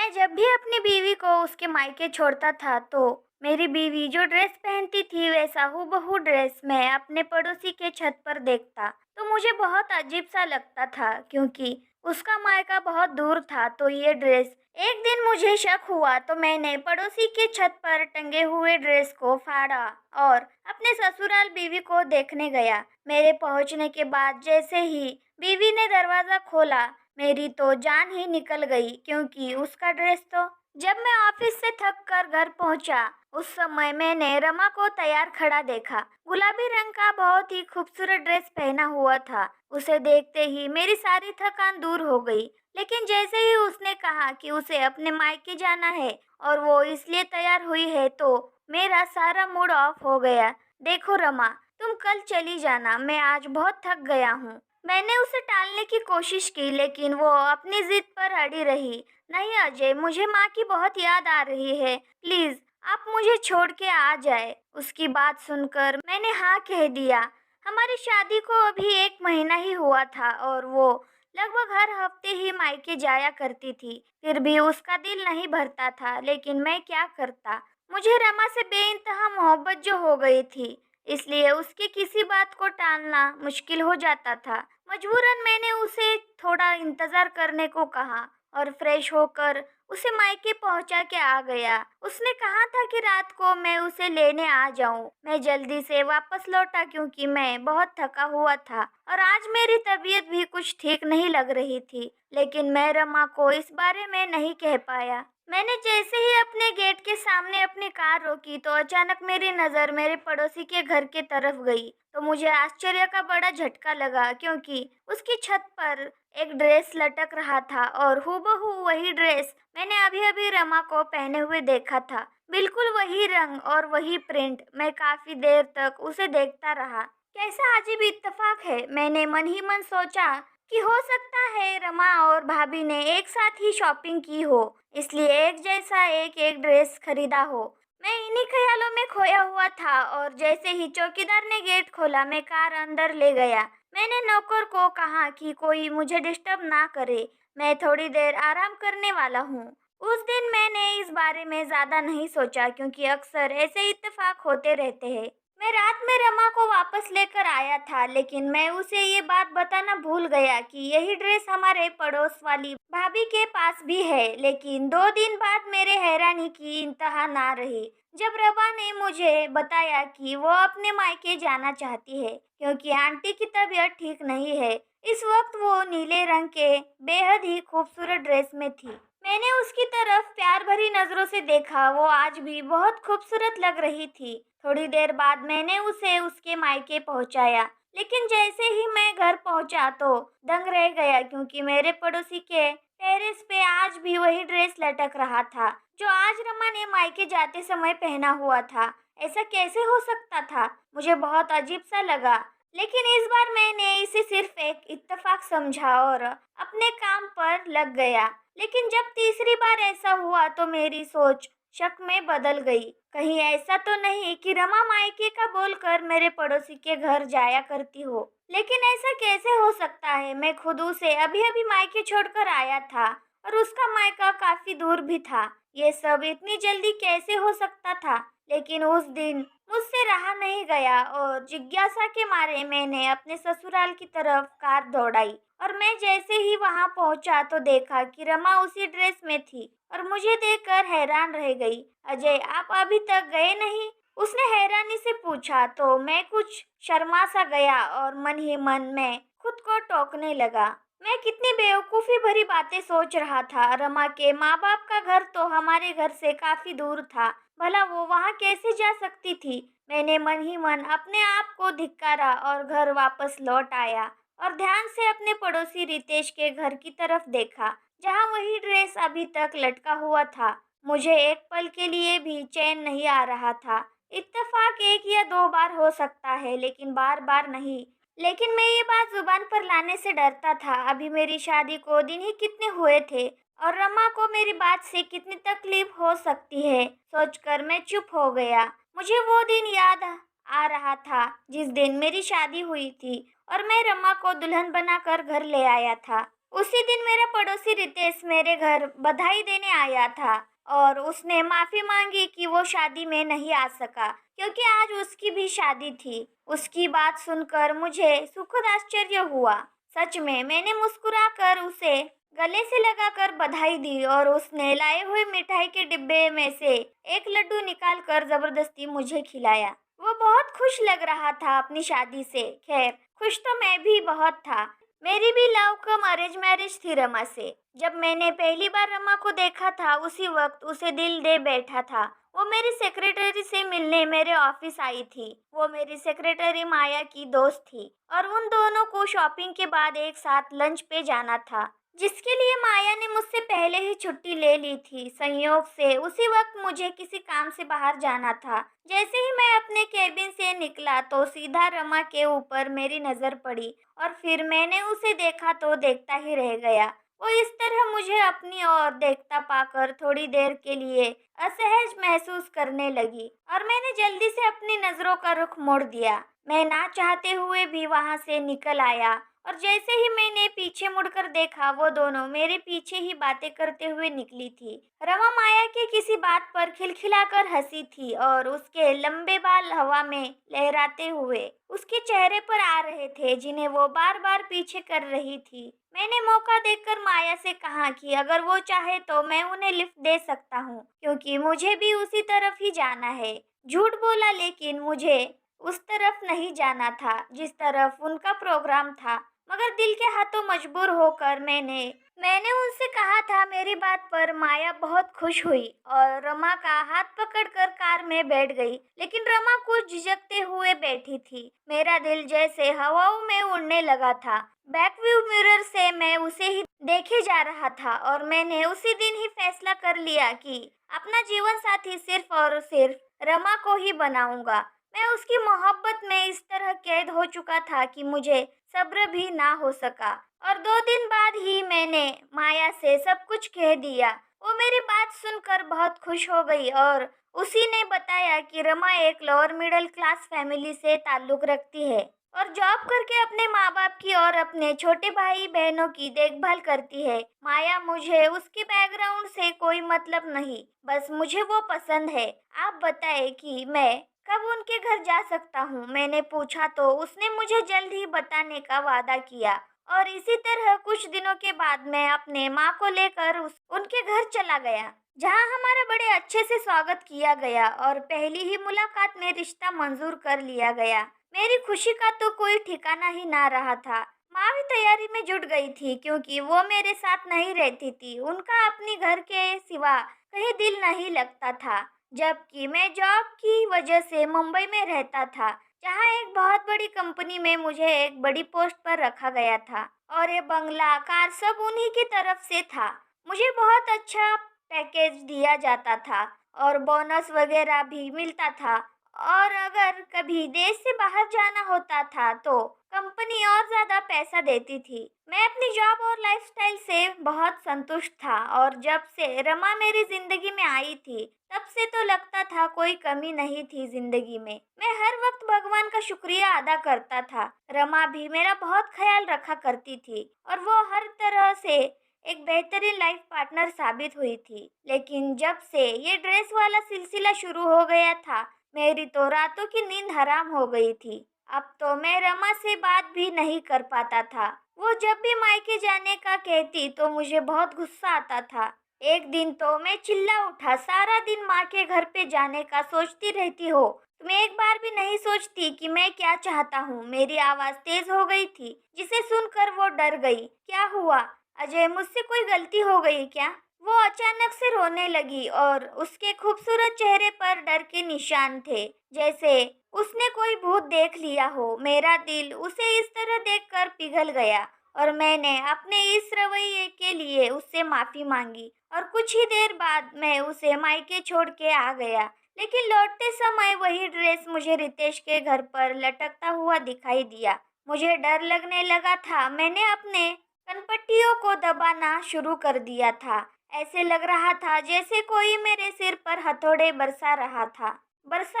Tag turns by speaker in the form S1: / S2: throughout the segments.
S1: मैं जब भी अपनी बीवी को उसके मायके छोड़ता था तो मेरी बीवी जो ड्रेस पहनती थी वैसा हूबहू ड्रेस मैं अपने पड़ोसी के छत पर देखता तो मुझे बहुत अजीब सा लगता था क्योंकि उसका मायका बहुत दूर था। तो ये ड्रेस एक दिन मुझे शक हुआ तो मैंने पड़ोसी के छत पर टंगे हुए ड्रेस को फाड़ा और अपने ससुराल बीवी को देखने गया। मेरे पहुंचने के बाद जैसे ही बीवी ने दरवाजा खोला मेरी तो जान ही निकल गई क्योंकि उसका ड्रेस तो जब मैं ऑफिस से थक कर घर पहुंचा उस समय मैंने रमा को तैयार खड़ा देखा। गुलाबी रंग का बहुत ही खूबसूरत ड्रेस पहना हुआ था। उसे देखते ही मेरी सारी थकान दूर हो गई। लेकिन जैसे ही उसने कहा कि उसे अपने मायके जाना है और वो इसलिए तैयार हुई है तो मेरा सारा मूड ऑफ हो गया। देखो रमा, तुम कल चली जाना, मैं आज बहुत थक गया हूँ। मैंने उसे टालने की कोशिश की लेकिन वो अपनी जिद पर अड़ी रही। नहीं अजय, मुझे माँ की बहुत याद आ रही है, प्लीज आप मुझे छोड़ के आ जाए। उसकी बात सुनकर मैंने हाँ कह दिया। हमारी शादी को अभी 1 महीना ही हुआ था और वो लगभग हर हफ्ते ही मायके जाया करती थी। फिर भी उसका दिल नहीं भरता था, लेकिन मैं क्या करता। मुझे रमा से बेइंतहा मोहब्बत जो हो गई थी, इसलिए उसकी किसी बात को टालना मुश्किल हो जाता था। मजबूरन मैंने उसे थोड़ा इंतजार करने को कहा और फ्रेश होकर उसे मायके पहुंचा के आ गया। उसने कहा था कि रात को मैं उसे लेने आ जाऊं। मैं जल्दी से वापस लौटा क्योंकि मैं बहुत थका हुआ था और आज मेरी तबीयत भी कुछ ठीक नहीं लग रही थी। लेकिन मैं रमा को इस बारे में नहीं कह पाया। मैंने जैसे ही अपने गेट के सामने अपनी कार रोकी तो अचानक मेरी नज़र मेरे पड़ोसी के घर के तरफ गई। तो मुझे आश्चर्य का बड़ा झटका लगा क्योंकि उसकी छत पर एक ड्रेस लटक रहा था और हूबहू वही ड्रेस मैंने अभी अभी रमा को पहने हुए देखा था। बिल्कुल वही रंग और वही प्रिंट। मैं काफी देर तक उसे देखता रहा। कैसा अजीब इत्तेफाक है, मैंने मन ही मन सोचा कि हो सकता है रमा और भाभी ने एक साथ ही शॉपिंग की हो, इसलिए एक जैसा एक एक ड्रेस खरीदा हो। मैं इन्हीं ख्यालों में खोया हुआ था और जैसे ही चौकीदार ने गेट खोला मैं कार अंदर ले गया। मैंने नौकर को कहा कि कोई मुझे डिस्टर्ब ना करे, मैं थोड़ी देर आराम करने वाला हूँ। उस दिन मैंने इस बारे में ज्यादा नहीं सोचा क्योंकि अक्सर ऐसे इत्तेफाक होते रहते हैं। मैं रात में रमा को वापस लेकर आया था लेकिन मैं उसे ये बात बताना भूल गया कि यही ड्रेस हमारे पड़ोस वाली भाभी के पास भी है। लेकिन 2 दिन बाद मेरे हैरानी की इंतहा ना रही जब रमा ने मुझे बताया कि वो अपने मायके जाना चाहती है क्योंकि आंटी की तबीयत ठीक नहीं है। इस वक्त वो नीले रंग के बेहद ही खूबसूरत ड्रेस में थी। मैंने उसकी तरफ प्यार भरी नजरों से देखा। वो आज भी बहुत खूबसूरत लग रही थी। थोड़ी देर बाद मैंने उसे उसके मायके पहुंचाया, लेकिन जैसे ही मैं घर पहुंचा तो दंग रह गया क्योंकि मेरे पड़ोसी के टेरेस पे आज भी वही ड्रेस लटक रहा था जो आज रमा ने मायके जाते समय पहना हुआ था। ऐसा कैसे हो सकता था? मुझे बहुत अजीब सा लगा, लेकिन इस बार मैंने इसे सिर्फ एक इत्तेफाक समझा और अपने काम पर लग गया। लेकिन जब तीसरी बार ऐसा हुआ तो मेरी सोच शक में बदल गई। कहीं ऐसा तो नहीं कि रमा मायके का बोलकर मेरे पड़ोसी के घर जाया करती हो। लेकिन ऐसा कैसे हो सकता है? मैं खुद उसे अभी अभी मायके छोड़कर आया था और उसका मायका काफी दूर भी था। ये सब इतनी जल्दी कैसे हो सकता था? लेकिन उस दिन मुझसे रहा नहीं गया और जिज्ञासा के मारे मैंने अपने ससुराल की तरफ कार दौड़ाई और मैं जैसे ही वहां पहुंचा तो देखा कि रमा उसी ड्रेस में थी और मुझे देखकर हैरान रह गई। अजय, आप अभी तक गए नहीं? उसने हैरानी से पूछा तो मैं कुछ शर्मा सा गया और मन ही मन में खुद को टोकने लगा। मैं कितनी बेवकूफ़ी भरी बातें सोच रहा था। रमा के माँ बाप का घर तो हमारे घर से काफी दूर था, भला वो वहाँ कैसे जा सकती थी? मैंने मन ही मन अपने आप को धिक्कारा और घर वापस लौट आया और ध्यान से अपने पड़ोसी रितेश के घर की तरफ देखा जहाँ वही ड्रेस अभी तक लटका हुआ था। मुझे एक पल के लिए भी चैन नहीं आ रहा था। इत्तेफाक 1 या 2 बार हो सकता है लेकिन बार बार नहीं। लेकिन मैं ये बात जुबान पर लाने से डरता था। अभी मेरी शादी को दिन ही कितने हुए थे और रमा को मेरी बात से कितनी तकलीफ हो सकती है सोचकर मैं चुप हो गया। मुझे वो दिन याद आ रहा था जिस दिन मेरी शादी हुई थी और मैं रमा को दुल्हन बनाकर घर ले आया था। उसी दिन मेरा पड़ोसी रितेश मेरे घर बधाई देने आया था और उसने माफी मांगी कि वो शादी में नहीं आ सका क्योंकि आज उसकी भी शादी थी। उसकी बात सुनकर मुझे सुखद आश्चर्य हुआ। सच में मैंने मुस्कुराकर उसे गले से लगाकर बधाई दी और उसने लाए हुए मिठाई के डिब्बे में से एक लड्डू निकालकर जबरदस्ती मुझे खिलाया। वो बहुत खुश लग रहा था अपनी शादी से। खैर, खुश तो मैं भी बहुत था। मेरी भी लव कम अरेंज मैरिज थी रमा से। जब मैंने पहली बार रमा को देखा था उसी वक्त उसे दिल दे बैठा था। वो मेरी सेक्रेटरी से मिलने मेरे ऑफिस आई थी। वो मेरी सेक्रेटरी माया की दोस्त थी और उन दोनों को शॉपिंग के बाद एक साथ लंच पे जाना था, जिसके लिए माया ने मुझसे पहले ही छुट्टी ले ली थी। संयोग से उसी वक्त मुझे किसी काम से बाहर जाना था। जैसे ही मैं अपने केबिन से निकला तो सीधा रमा के ऊपर मेरी नजर पड़ी और फिर मैंने उसे देखा तो देखता ही रह गया। वो इस तरह मुझे अपनी ओर देखता पाकर थोड़ी देर के लिए असहज महसूस करने लगी और मैंने जल्दी से अपनी नजरों का रुख मोड़ दिया। मैं ना चाहते हुए भी वहां से निकल आया और जैसे ही मैंने पीछे मुड़कर देखा वो दोनों मेरे पीछे ही बातें करते हुए निकली थी। रमा माया के किसी बात पर खिलखिलाकर हंसी थी और उसके लंबे बाल हवा में लहराते हुए उसके चेहरे पर आ रहे थे, जिन्हें वो बार बार पीछे कर रही थी। मैंने मौका देखकर माया से कहा कि अगर वो चाहे तो मैं उन्हें लिफ्ट दे सकता हूँ क्योंकि मुझे भी उसी तरफ ही जाना है। झूठ बोला, लेकिन मुझे उस तरफ नहीं जाना था जिस तरफ उनका प्रोग्राम था, मगर दिल के हाथों मजबूर होकर मैंने उनसे कहा था। मेरी बात पर माया बहुत खुश हुई और रमा का हाथ पकड़कर कार में बैठ गई, लेकिन रमा कुछ झिझकते हुए बैठी थी। मेरा दिल जैसे हवाओं में उड़ने लगा था। बैक व्यू मिरर से मैं उसे ही देखे जा रहा था और मैंने उसी दिन ही फैसला कर लिया कि अपना जीवन साथी सिर्फ और सिर्फ रमा को ही बनाऊंगा। मैं उसकी मोहब्बत में इस तरह कैद हो चुका था कि मुझे सब्र भी ना हो सका और 2 दिन बाद ही मैंने माया से सब कुछ कह दिया। वो मेरी बात सुनकर बहुत खुश हो गई और उसी ने बताया कि रमा एक लोअर मिडिल क्लास फैमिली से ताल्लुक रखती है और जॉब करके अपने माँ बाप की और अपने छोटे भाई बहनों की देखभाल करती है। माया, मुझे उसके बैकग्राउंड से कोई मतलब नहीं, बस मुझे वो पसंद है। आप बताएं कि मैं कब उनके घर जा सकता हूँ? मैंने पूछा तो उसने मुझे जल्द ही बताने का वादा किया और इसी तरह कुछ दिनों के बाद मैं अपने माँ को लेकर उनके घर चला गया, जहाँ हमारा बड़े अच्छे से स्वागत किया गया और पहली ही मुलाकात में रिश्ता मंजूर कर लिया गया। मेरी खुशी का तो कोई ठिकाना ही ना रहा था। माँ भी तैयारी में जुट गई थी क्योंकि वो मेरे साथ नहीं रहती थी। उनका अपने घर के सिवा कहीं दिल नहीं लगता था, जबकि मैं जॉब की वजह से मुंबई में रहता था, जहाँ एक बहुत बड़ी कंपनी में मुझे एक बड़ी पोस्ट पर रखा गया था और ये बंगला, कार सब उन्हीं की तरफ से था। मुझे बहुत अच्छा पैकेज दिया जाता था और बोनस वगैरह भी मिलता था और अगर कभी देश से बाहर जाना होता था तो कंपनी और ज्यादा पैसा देती थी। मैं अपनी जॉब और लाइफस्टाइल से बहुत संतुष्ट था और जब से रमा मेरी जिंदगी में आई थी तब से तो लगता था कोई कमी नहीं थी जिंदगी में। मैं हर वक्त भगवान का शुक्रिया अदा करता था। रमा भी मेरा बहुत ख्याल रखा करती थी और वो हर तरह से एक बेहतरीन लाइफ पार्टनर साबित हुई थी। लेकिन जब से ये ड्रेस वाला सिलसिला शुरू हो गया था, मेरी तो रातों की नींद हराम हो गई थी। अब तो मैं रमा से बात भी नहीं कर पाता था। वो जब भी मायके जाने का कहती तो मुझे बहुत गुस्सा आता था। एक दिन तो मैं चिल्ला उठा, सारा दिन माँ के घर पे जाने का सोचती रहती हो, तुम एक बार भी नहीं सोचती कि मैं क्या चाहता हूँ? मेरी आवाज तेज हो गई थी, जिसे सुनकर वो डर गई। क्या हुआ अजय, मुझसे कोई गलती हो गई क्या? वो अचानक से रोने लगी और उसके खूबसूरत चेहरे पर डर के निशान थे, जैसे उसने कोई भूत देख लिया हो। मेरा दिल उसे इस तरह देखकर पिघल गया और मैंने अपने इस रवैये के लिए उससे माफी मांगी और कुछ ही देर बाद मैं उसे मायके छोड़ के आ गया। लेकिन लौटते समय वही ड्रेस मुझे रितेश के घर पर लटकता हुआ दिखाई दिया। मुझे डर लगने लगा था। मैंने अपने कनपट्टियों को दबाना शुरू कर दिया था। ऐसे लग रहा था जैसे कोई मेरे सिर पर हथौड़े बरसा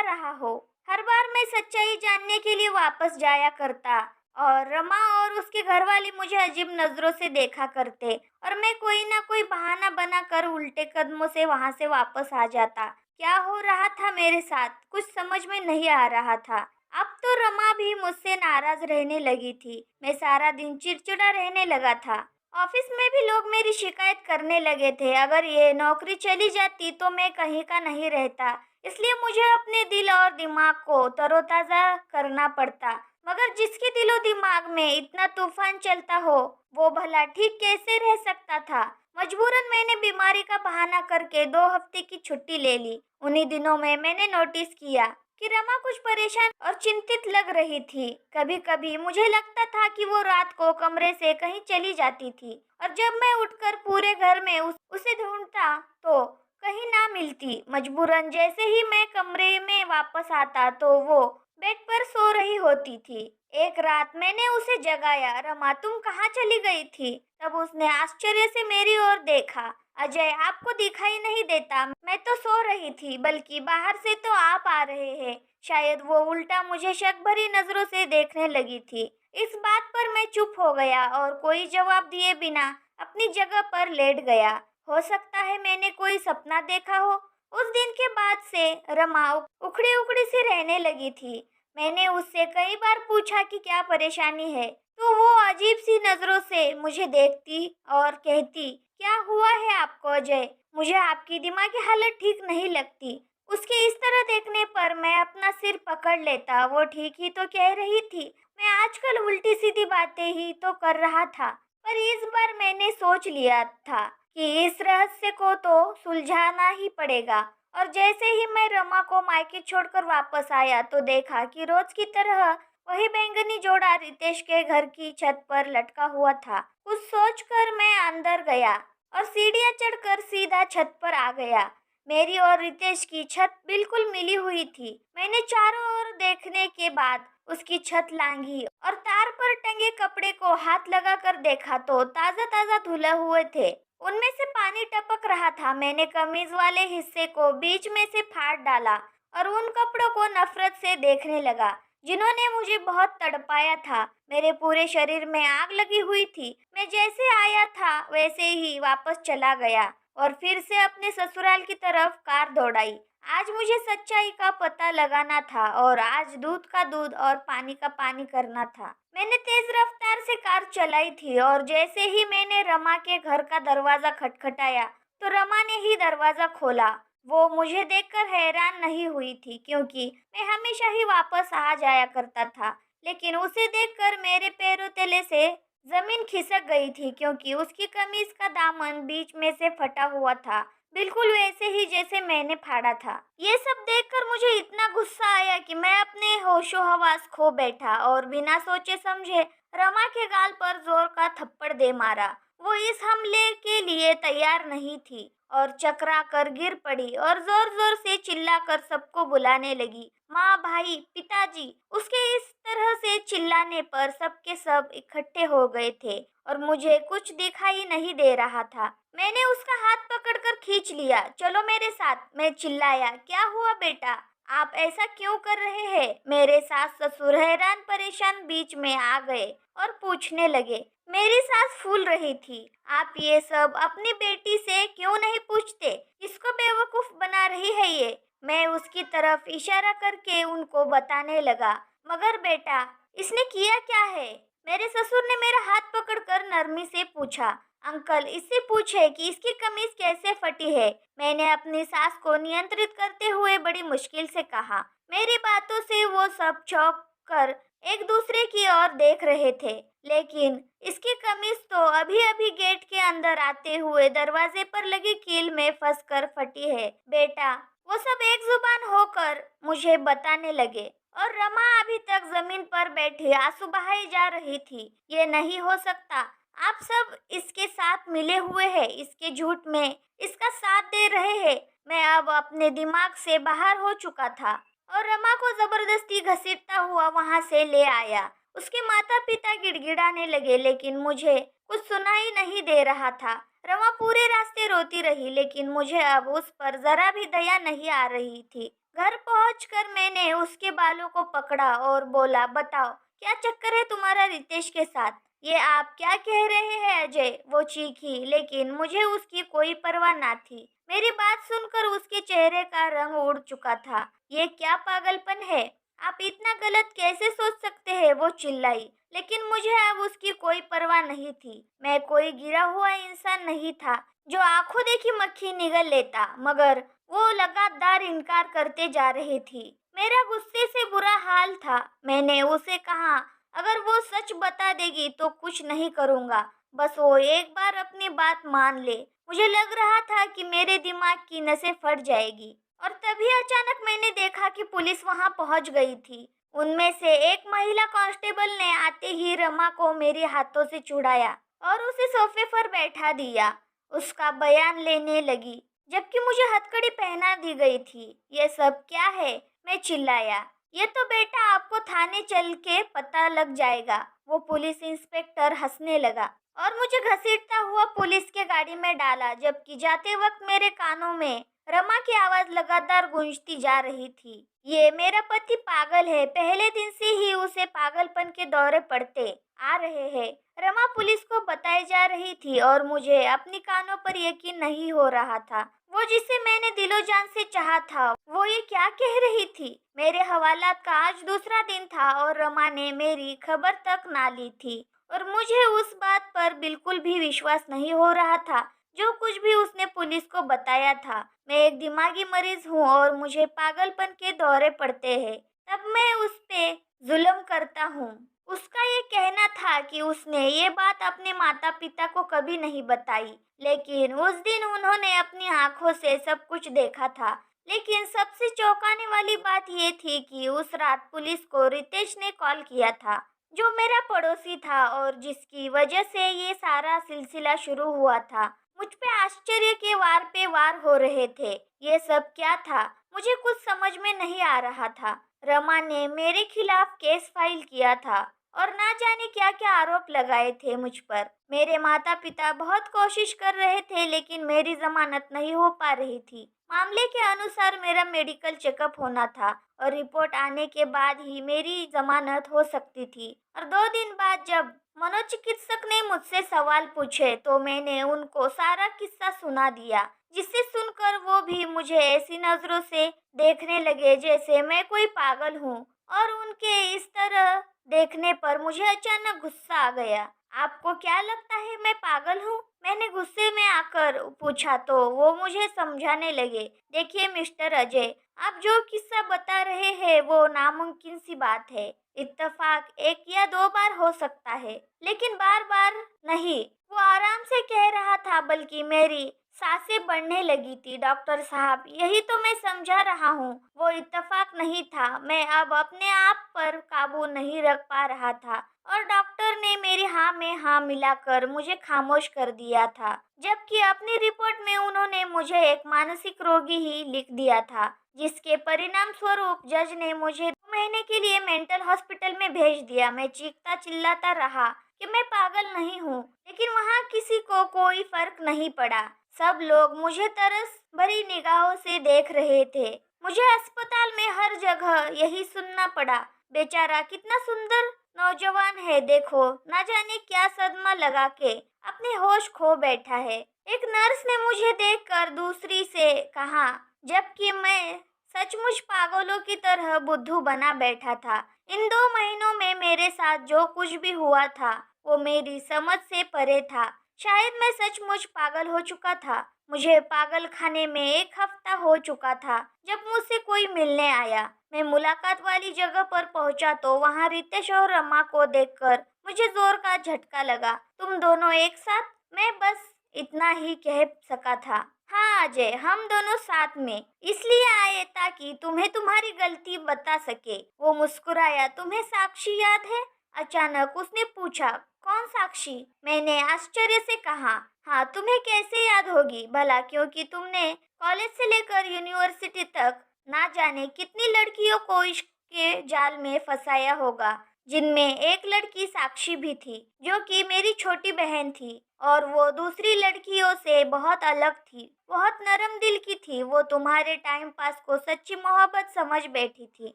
S1: रहा हो। हर बार मैं सच्चाई जानने के लिए वापस जाया करता और रमा और उसके घरवाले मुझे अजीब नज़रों से देखा करते और मैं कोई ना कोई बहाना बनाकर उल्टे कदमों से वहां से वापस आ जाता। क्या हो रहा था मेरे साथ कुछ समझ में नहीं आ रहा था। अब तो रमा भी मुझसे नाराज रहने लगी थी। मैं सारा दिन चिड़चिड़ा रहने लगा था। ऑफिस में भी लोग मेरी शिकायत करने लगे थे। अगर ये नौकरी चली जाती तो मैं कहीं का नहीं रहता। इसलिए मुझे अपने दिल और दिमाग को तरोताजा करना पड़ता। मगर जिसके दिलो दिमाग में इतना तूफान चलता हो वो भला ठीक कैसे रह सकता था। मजबूरन मैंने बीमारी का बहाना करके 2 हफ्ते की छुट्टी ले ली। उन्हीं दिनों में मैंने नोटिस किया कि रमा कुछ परेशान और चिंतित लग रही थी। कभी कभी मुझे लगता था कि वो रात को कमरे से कहीं चली जाती थी और जब मैं उठकर पूरे घर में उसे ढूंढता तो कहीं ना मिलती। मजबूरन जैसे ही मैं कमरे में वापस आता तो वो बेड पर सो रही होती थी। एक रात मैंने उसे जगाया, रमा तुम कहाँ चली गई थी? तब उसने आश्चर्य से मेरी ओर देखा। अजय आपको दिखाई नहीं देता? मैं तो सो रही थी, बल्कि बाहर से तो आप आ रहे हैं। शायद वो उल्टा मुझे शक भरी नजरों से देखने लगी थी। इस बात पर मैं चुप हो गया और कोई जवाब दिए बिना अपनी जगह पर लेट गया। हो सकता है मैंने कोई सपना देखा हो। उस दिन के बाद से रमा उखड़ी उखड़ी सी रहने लगी थी। मैंने उससे कई बार पूछा कि क्या परेशानी है, तो वो अजीब सी नजरों से मुझे देखती और कहती, क्या हुआ है आपको अजय? मुझे आपकी दिमागी हालत ठीक नहीं लगती। उसके इस तरह देखने पर मैं अपना सिर पकड़ लेता। वो ठीक ही तो कह रही थी। मैं आजकल उल्टी सीधी बातें ही तो कर रहा था। पर इस बार मैंने सोच लिया था कि इस रहस्य को तो सुलझाना ही पड़ेगा। और जैसे ही मैं रमा को मायके छोड़कर वापस आया तो देखा कि रोज की तरह वही बैंगनी जोड़ा रितेश के घर की छत पर लटका हुआ था। कुछ सोचकर मैं अंदर गया और सीढ़ियां चढ़कर सीधा छत पर आ गया। मेरी और रितेश की छत बिल्कुल मिली हुई थी। मैंने चारों ओर देखने के बाद उसकी छत लांघी और तार पर टंगे कपड़े को हाथ लगाकर देखा तो ताजा ताजा धुले हुए थे। उनमें से पानी टपक रहा था। मैंने कमीज वाले हिस्से को बीच में से फाड़ डाला और उन कपड़ों को नफरत से देखने लगा जिन्होंने मुझे बहुत तड़पाया था। मेरे पूरे शरीर में आग लगी हुई थी। मैं जैसे आया था वैसे ही वापस चला गया और फिर से अपने ससुराल की तरफ कार दौड़ाई। आज मुझे सच्चाई का पता लगाना था और आज दूध का दूध और पानी का पानी करना था। मैंने तेज रफ्तार से कार चलाई थी और जैसे ही मैंने रमा के घर का दरवाजा खटखटाया तो रमा ने ही दरवाजा खोला। वो मुझे देखकर हैरान नहीं हुई थी क्योंकि मैं हमेशा ही वापस आ जाया करता था। लेकिन उसे देखकर मेरे पैरों तले से जमीन खिसक गई थी क्योंकि उसकी कमीज का दामन बीच में से फटा हुआ था, बिल्कुल वैसे ही जैसे मैंने फाड़ा था। ये सब देखकर मुझे इतना गुस्सा आया कि मैं अपने होशो हवास खो बैठा और बिना सोचे समझे रमा के गाल पर जोर का थप्पड़ दे मारा। वो इस हमले के लिए तैयार नहीं थी और चकरा कर गिर पड़ी और जोर जोर से चिल्लाकर सबको बुलाने लगी, माँ, भाई, पिताजी। उसके इस तरह से चिल्लाने पर सबके सब इकट्ठे हो गए थे और मुझे कुछ दिखाई नहीं दे रहा था। मैंने उसका हाथ पकड़कर खींच लिया। चलो मेरे साथ, मैं चिल्लाया। क्या हुआ बेटा? आप ऐसा क्यों कर रहे हैं? मेरे सास ससुर हैरान परेशान बीच में आ गए और पूछने लगे। मेरी सास फूल रही थी। आप ये सब अपनी बेटी से क्यों नहीं पूछते? किसको बेवकूफ बना रही है ये? मैं उसकी तरफ इशारा करके उनको बताने लगा। मगर बेटा, इसने किया क्या है? मेरे ससुर ने मेरा हाथ पकड़कर नरमी से पूछा। अंकल, इससे पूछे कि इसकी कमीज कैसे फटी है। मैंने अपनी सास को नियंत्रित करते हुए बड़ी मुश्किल से कहा। मेरी बातों से वो सब चौंक कर एक दूसरे की ओर देख रहे थे। लेकिन इसकी कमीज तो अभी अभी गेट के अंदर आते हुए दरवाजे पर लगी कील में फंसकर फटी है बेटा। वो सब एक जुबान होकर मुझे बताने लगे और रमा अभी तक जमीन पर बैठी आंसू बहाई जा रही थी। ये नहीं हो सकता। आप सब इसके साथ मिले हुए हैं, इसके झूठ में इसका साथ दे रहे हैं। मैं अब अपने दिमाग से बाहर हो चुका था और रमा को जबरदस्ती घसीटता हुआ वहां से ले आया। उसके माता पिता गिड़गिड़ाने लगे लेकिन मुझे कुछ सुनाई नहीं दे रहा था। रमा पूरे रास्ते रोती रही लेकिन मुझे अब उस पर जरा भी दया नहीं आ रही थी। घर पहुंचकर मैंने उसके बालों को पकड़ा और बोला, बताओ क्या चक्कर है तुम्हारा रितेश के साथ? ये आप क्या कह रहे हैं अजय? वो चीखी, लेकिन मुझे उसकी कोई परवाह ना थी। मेरी बात सुनकर उसके चेहरे का रंग उड़ चुका था। ये क्या पागलपन है? आप इतना गलत कैसे सोच सकते हैं? वो चिल्लाई। लेकिन मुझे अब उसकी कोई परवाह नहीं थी। मैं कोई गिरा हुआ इंसान नहीं था जो आंखों देखी मक्खी निगल लेता, मगर वो लगातार इनकार करते जा रही थी। मेरा गुस्से से बुरा हाल था। मैंने उसे कहा, अगर वो सच बता देगी तो कुछ नहीं करूंगा, बस वो एक बार अपनी बात मान ले। मुझे लग रहा था कि मेरे दिमाग की नसें फट जाएगी। और तभी अचानक मैंने देखा कि पुलिस वहां पहुंच गई थी। उनमें से एक महिला कांस्टेबल ने आते ही रमा को मेरे हाथों से छुड़ाया और उसे सोफे पर बैठा दिया। उसका बयान लेने लगी, जबकि मुझे हथकड़ी पहना दी गई थी। ये सब क्या है? मैं चिल्लाया। ये तो बेटा आपको थाने चल के पता लग जाएगा। वो पुलिस इंस्पेक्टर हंसने लगा और मुझे घसीटता हुआ पुलिस के गाड़ी में डाला, जबकि जाते वक्त मेरे कानों में रमा की आवाज लगातार गूंजती जा रही थी। ये मेरा पति पागल है। पहले दिन से ही उसे पागलपन के दौरे पड़ते आ रहे हैं। रमा पुलिस को बताई जा रही थी और मुझे अपनी कानों पर यकीन नहीं हो रहा था। वो जिसे मैंने दिलो जान से चाहा था, वो ये क्या कह रही थी? मेरे हवालात का आज दूसरा दिन था और रमा ने मेरी खबर तक ना ली थी और मुझे उस बात पर बिल्कुल भी विश्वास नहीं हो रहा था जो कुछ भी उसने पुलिस को बताया था। मैं एक दिमागी मरीज हूँ और मुझे पागलपन के दौरे पड़ते हैं, तब मैं उस पे जुल्म करता हूँ। उसका ये कहना था कि उसने ये बात अपने माता पिता को कभी नहीं बताई, लेकिन उस दिन उन्होंने अपनी आंखों से सब कुछ देखा था। लेकिन सबसे चौंकाने वाली बात ये थी कि उस रात पुलिस को रितेश ने कॉल किया था, जो मेरा पड़ोसी था और जिसकी वजह से ये सारा सिलसिला शुरू हुआ था। मुझ पे आश्चर्य के वार पे वार हो रहे थे। ये सब क्या था? मुझे कुछ समझ में नहीं आ रहा था। रमा ने मेरे खिलाफ केस फाइल किया था और ना जाने क्या क्या आरोप लगाए थे मुझ पर। मेरे माता पिता बहुत कोशिश कर रहे थे, लेकिन मेरी जमानत नहीं हो पा रही थी। मामले के अनुसार मेरा मेडिकल चेकअप होना था और रिपोर्ट आने के बाद ही मेरी जमानत हो सकती थी। और 2 दिन बाद जब मनोचिकित्सक ने मुझसे सवाल पूछे तो मैंने उनको सारा किस्सा सुना दिया, जिसे सुनकर वो भी मुझे ऐसी नजरों से देखने लगे जैसे मैं कोई पागल हूँ। और उनके इस तरह देखने पर मुझे अचानक गुस्सा आ गया। आपको क्या लगता है मैं पागल हूँ? मैंने गुस्से में आकर पूछा तो वो मुझे समझाने लगे। देखिए मिस्टर अजय, आप जो किस्सा बता रहे हैं वो नामुमकिन सी बात है। इत्तेफाक 1 या 2 बार हो सकता है, लेकिन बार बार नहीं। वो आराम से कह रहा था, बल्कि मेरी सांसें बढ़ने लगी थी। डॉक्टर साहब, यही तो मैं समझा रहा हूँ। वो इत्तेफाक नहीं था। मैं अब अपने आप पर काबू नहीं रख पा रहा था और डॉक्टर ने मेरी हाँ में हाँ मिलाकर मुझे खामोश कर दिया था, जबकि अपनी रिपोर्ट में उन्होंने मुझे एक मानसिक रोगी ही लिख दिया था, जिसके परिणाम स्वरूप जज ने मुझे 2 महीने के लिए मेंटल हॉस्पिटल में भेज दिया। मैं चीखता चिल्लाता रहा कि मैं पागल नहीं हूँ, लेकिन वहाँ किसी को कोई फर्क नहीं पड़ा। सब लोग मुझे तरस भरी निगाहों से देख रहे थे। मुझे अस्पताल में हर जगह यही सुनना पड़ा, बेचारा कितना सुंदर नौजवान है, देखो ना जाने क्या सदमा लगा के अपने होश खो बैठा है। एक नर्स ने मुझे देखकर दूसरी से कहा, जबकि मैं सचमुच पागलों की तरह बुद्धू बना बैठा था। इन 2 महीनों में मेरे साथ जो कुछ भी हुआ था वो मेरी समझ से परे था। शायद मैं सचमुच पागल हो चुका था। मुझे पागल खाने में 1 हफ्ता हो चुका था जब मुझसे कोई मिलने आया। मैं मुलाकात वाली जगह पर पहुंचा तो वहां रितेश और रमा को देखकर मुझे जोर का झटका लगा। तुम दोनों एक साथ? मैं बस इतना ही कह सका था। हाँ अजय, हम दोनों साथ में इसलिए आए ताकि तुम्हें तुम्हारी गलती बता सके। वो मुस्कुराया। तुम्हें साक्षी याद है? अचानक उसने पूछा। कौन साक्षी? मैंने आश्चर्य से कहा। हाँ, तुम्हें कैसे याद होगी भला, क्योंकि तुमने कॉलेज से लेकर यूनिवर्सिटी तक ना जाने कितनी लड़कियों को इश्क के जाल में फंसाया होगा, जिनमें एक लड़की साक्षी भी थी, जो कि मेरी छोटी बहन थी। और वो दूसरी लड़कियों से बहुत अलग थी, बहुत नरम दिल की थी। वो तुम्हारे टाइम पास को सच्ची मोहब्बत समझ बैठी थी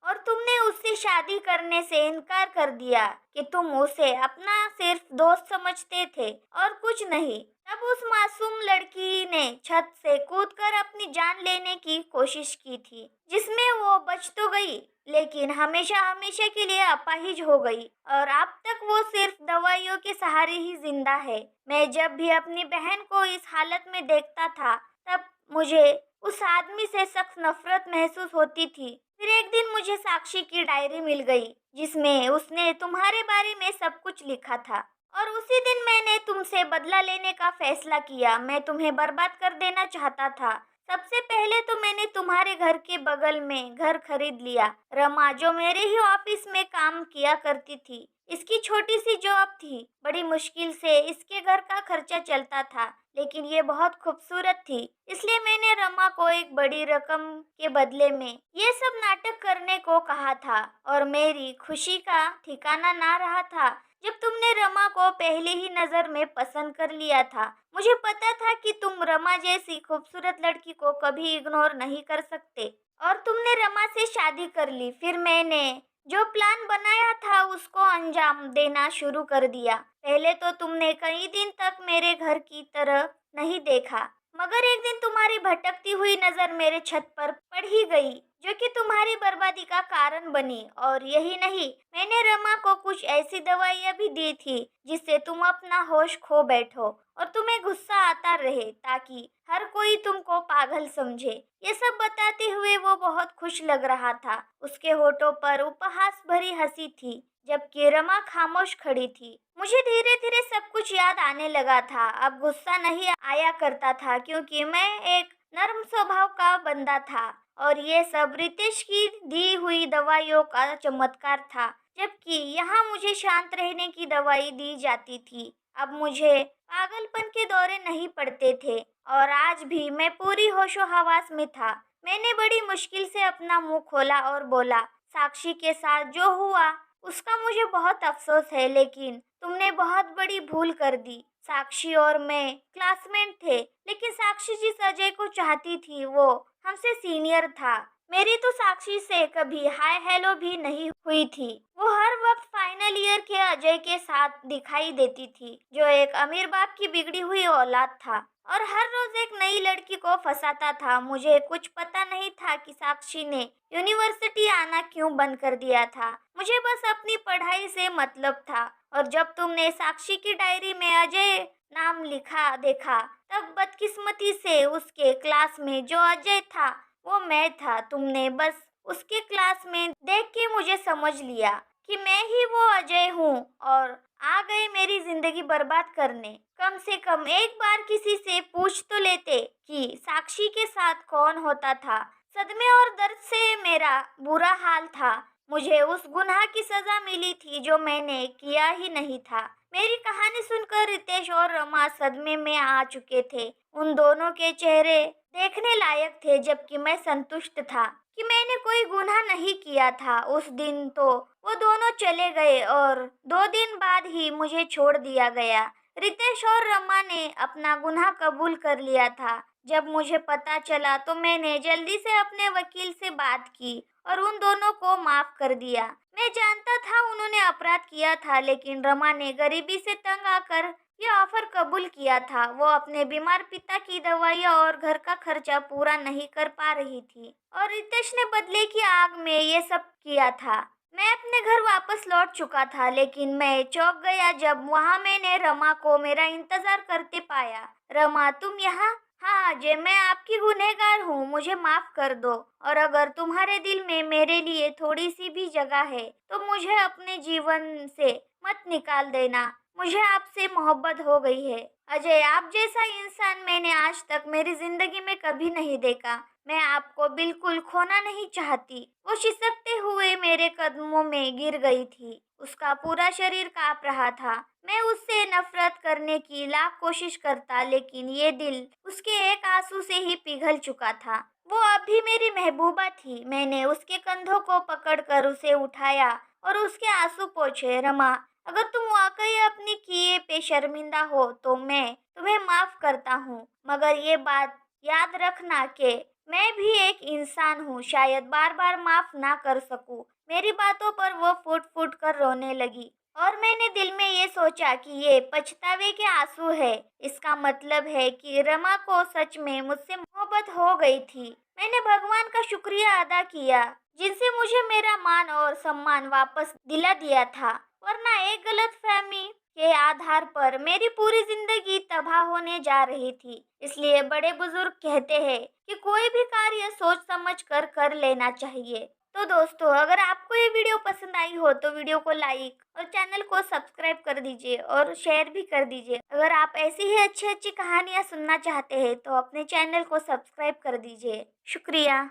S1: और तुमने उससे शादी करने से इनकार कर दिया कि तुम उसे अपना सिर्फ दोस्त समझते थे और कुछ नहीं। तब उस मासूम लड़की ने छत से कूदकर अपनी जान लेने की कोशिश की थी, जिसमें वो बच तो गई लेकिन हमेशा हमेशा के लिए अपाहिज हो गई और अब तक वो सिर्फ दवाइयों के सहारे ही जिंदा है। मैं जब भी अपनी बहन को इस हालत में देखता था तब मुझे उस आदमी से सख्त नफरत महसूस होती थी। फिर एक दिन मुझे साक्षी की डायरी मिल गई जिसमें उसने तुम्हारे बारे में सब कुछ लिखा था और उसी दिन मैंने तुमसे बदला लेने का फैसला किया। मैं तुम्हें बर्बाद कर देना चाहता था। सबसे पहले तो मैंने तुम्हारे घर के बगल में घर खरीद लिया। रमा जो मेरे ही ऑफिस में काम किया करती थी, इसकी छोटी सी जॉब थी। बड़ी मुश्किल से इसके घर का खर्चा चलता था, लेकिन ये बहुत खूबसूरत थी, इसलिए मैंने रमा को एक बड़ी रकम के बदले में ये सब नाटक करने को कहा था। और मेरी खुशी का ठिकाना ना रहा था जब तुमने रमा को पहले ही नजर में पसंद कर लिया था। मुझे पता था कि तुम रमा जैसी खूबसूरत लड़की को कभी इग्नोर नहीं कर सकते और तुमने रमा से शादी कर ली। फिर मैंने जो प्लान बनाया था उसको अंजाम देना शुरू कर दिया। पहले तो तुमने कई दिन तक मेरे घर की तरफ नहीं देखा, मगर एक दिन तुम्हारी भटकती हुई नजर मेरे छत पर पड़ ही गई, जो कि तुम्हारी बर्बादी का कारण बनी। और यही नहीं, मैंने रमा को कुछ ऐसी दवाइयां भी दी थी जिससे तुम अपना होश खो बैठो और तुम्हें गुस्सा आता रहे ताकि हर कोई तुमको पागल समझे। ये सब बताते हुए वो बहुत खुश लग रहा था। उसके होठों पर उपहास भरी हंसी थी जबकि रमा खामोश खड़ी थी। मुझे धीरे धीरे सब कुछ याद आने लगा था। अब गुस्सा नहीं आया करता था क्योंकि मैं एक नर्म स्वभाव का बंदा था और ये सब रितेश की दी हुई दवाइयों का चमत्कार था, जबकि यहाँ मुझे शांत रहने की दवाई दी जाती थी। अब मुझे पागलपन के दौरे नहीं पड़ते थे और आज भी मैं पूरी होशो हवास में था। मैंने बड़ी मुश्किल से अपना मुंह खोला और बोला, साक्षी के साथ जो हुआ उसका मुझे बहुत अफसोस है, लेकिन तुमने बहुत बड़ी भूल कर दी। साक्षी और मैं क्लासमेट थे, लेकिन साक्षी जिस अजय को चाहती थी वो हमसे सीनियर था। मेरी तो साक्षी से कभी हाय हेलो भी नहीं हुई थी। वो हर वक्त फाइनल ईयर के अजय के साथ दिखाई देती थी, जो एक अमीर बाप की बिगड़ी हुई औलाद था और हर रोज एक नई लड़की को फंसाता था। मुझे कुछ पता नहीं था कि साक्षी ने यूनिवर्सिटी आना क्यों बंद कर दिया था। मुझे बस अपनी पढ़ाई से मतलब था और जब तुमने साक्षी की डायरी में अजय नाम लिखा देखा, तब बदकिस्मती से उसके क्लास में जो अजय था वो मैं था। तुमने बस उसके क्लास में देख के मुझे समझ लिया कि मैं ही वो अजय हूँ और आ गए मेरी जिंदगी बर्बाद करने। कम से कम एक बार किसी से पूछ तो लेते कि साक्षी के साथ कौन होता था। सदमे और दर्द से मेरा बुरा हाल था। मुझे उस गुनाह की सजा मिली थी जो मैंने किया ही नहीं था। मेरी कहानी सुनकर रितेश और रमा सदमे में आ चुके थे। उन दोनों के चेहरे देखने लायक थे, जबकि मैं संतुष्ट था कि मैंने कोई गुनाह नहीं किया था। उस दिन तो वो दोनों चले गए और 2 दिन बाद ही मुझे छोड़ दिया गया। रितेश और रमा ने अपना गुनाह कबूल कर लिया था। जब मुझे पता चला तो मैंने जल्दी से अपने वकील से बात की और उन दोनों को माफ कर दिया। मैं जानता था उन्होंने अपराध किया था, लेकिन रमा ने गरीबी से तंग आकर ये ऑफर कबूल किया था। वो अपने बीमार पिता की दवाइयाँ और घर का खर्चा पूरा नहीं कर पा रही थी और रितेश ने बदले की आग में ये सब किया था। मैं अपने घर वापस लौट चुका था, लेकिन मैं चौंक गया जब वहाँ मैंने रमा को मेरा इंतजार करते पाया। रमा, तुम यहाँ? हाँ अजय, मैं आपकी गुनहगार हूँ, मुझे माफ कर दो। और अगर तुम्हारे दिल में मेरे लिए थोड़ी सी भी जगह है तो मुझे अपने जीवन से मत निकाल देना। मुझे आपसे मोहब्बत हो गई है। अजय, आप जैसा इंसान मैंने आज तक मेरी जिंदगी में कभी नहीं देखा। मैं आपको बिल्कुल खोना नहीं चाहती। वो सिसकते हुए मेरे कदमों में गिर गई थी। उसका पूरा शरीर कांप रहा था। मैं उससे नफरत करने की लाख कोशिश करता, लेकिन ये दिल उसके एक आंसू से ही पिघल चुका था। वो अब भी मेरी महबूबा थी। मैंने उसके कंधों को पकड़कर उसे उठाया और उसके आंसू पोंछे। रमा, अगर तुम वाकई अपनी किए पे शर्मिंदा हो तो मैं तुम्हें माफ करता हूँ, मगर ये बात याद रखना कि मैं भी एक इंसान हूँ, शायद बार बार माफ ना कर सकूँ। मेरी बातों पर वो फूट फूट कर रोने लगी और मैंने दिल में ये सोचा कि ये पछतावे के आंसू है। इसका मतलब है कि रमा को सच में मुझसे मोहब्बत हो गई थी। मैंने भगवान का शुक्रिया अदा किया जिनसे मुझे मेरा मान और सम्मान वापस दिला दिया था, वरना एक गलतफहमी के आधार पर मेरी पूरी जिंदगी तबाह होने जा रही थी। इसलिए बड़े बुजुर्ग कहते हैं कि कोई भी कार्य सोच समझ कर लेना चाहिए। तो दोस्तों, अगर आपको ये वीडियो पसंद आई हो तो वीडियो को लाइक और चैनल को सब्सक्राइब कर दीजिए और शेयर भी कर दीजिए। अगर आप ऐसी ही अच्छी अच्छी कहानियाँ सुनना चाहते हैं तो अपने चैनल को सब्सक्राइब कर दीजिए। शुक्रिया।